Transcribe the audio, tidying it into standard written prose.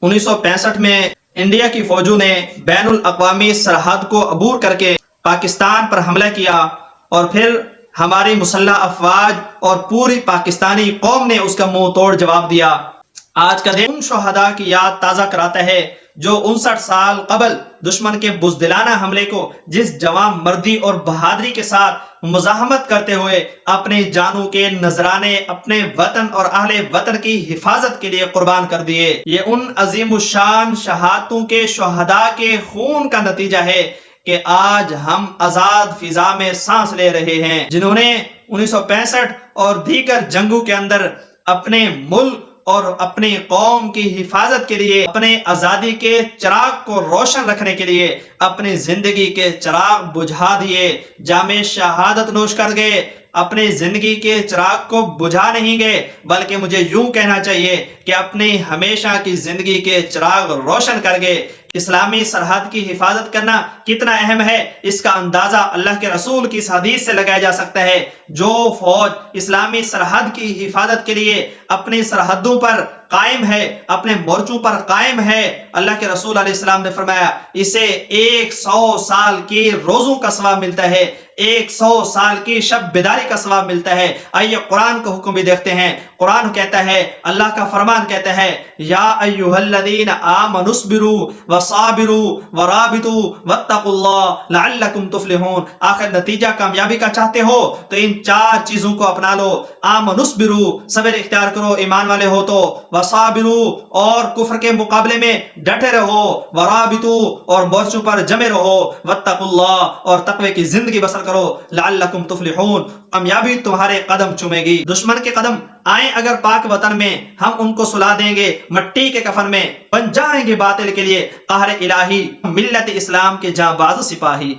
1965 میں انڈیا کی فوجوں نے بین الاقوامی سرحد کو عبور کر کے پاکستان پر حملہ کیا اور پھر ہماری مسلح افواج اور پوری پاکستانی قوم نے اس کا منہ توڑ جواب دیا۔ آج کا دن ان شہداء کی یاد تازہ کراتا ہے جو 59 سال قبل دشمن کے بزدلانہ حملے کو جس جوان مردی اور بہادری کے ساتھ مزاحمت کرتے ہوئے اپنے جانوں کے نذرانے اپنے وطن اور اہل وطن کی حفاظت کے لیے قربان کر دیے۔ یہ ان عظیم الشان شہادتوں کے شہداء کے خون کا نتیجہ ہے کہ آج ہم آزاد فضا میں سانس لے رہے ہیں، جنہوں نے 1965 اور دیگر جنگوں کے اندر اپنے ملک اور اپنی قوم کی حفاظت کے لیے، اپنے آزادی کے چراغ کو روشن رکھنے کے لیے اپنی زندگی کے چراغ بجھا دیے، جام شہادت نوش کر گئے، اپنی زندگی کے چراغ کو بجھا نہیں گئے بلکہ مجھے یوں کہنا چاہیے کہ اپنی ہمیشہ کی زندگی کے چراغ روشن کر گئے۔ اسلامی سرحد کی حفاظت کرنا کتنا اہم ہے اس کا اندازہ اللہ کے رسول کی اس حدیث سے لگایا جا سکتا ہے۔ جو فوج اسلامی سرحد کی حفاظت کے لیے اپنی سرحدوں پر قائم ہے، اپنے مورچوں پر قائم ہے، اللہ کے رسول علیہ السلام نے فرمایا اسے 100 سال کی روزوں کا ثواب ملتا ہے، 100 سال کی شب بیداری کا ثواب ملتا ہے۔ آئیے قرآن کا حکم بھی دیکھتے ہیں۔ قرآن کہتا ہے، اللہ کا فرمان کہتا ہے، یا ایھا الذین آمنوا اصبروا وصابروا ورابطوا واتقوا اللہ لعلکم تفلحون۔ آخر نتیجہ کامیابی کا چاہتے ہو تو ان 4 چیزوں کو اپنا لو۔ آمنوا اصبروا، صبر اختیار کرو ایمان والے ہو تو، وصابروا اور کفر کے مقابلے میں ڈٹے رہو، ورابطوا اور مورچوں پر جمے رہو، واتقوا اللہ اور تقوی کی زندگی بسر کرو، لعلکم تفلحون، کامیابی تمہارے قدم چومے گی۔ دشمن کے قدم آئیں اگر پاک وطن میں، ہم ان کو سلا دیں گے مٹی کے کفن میں، بن جائیں گے باطل کے لیے قہر الہی، ملت اسلام کے جاں باز سپاہی۔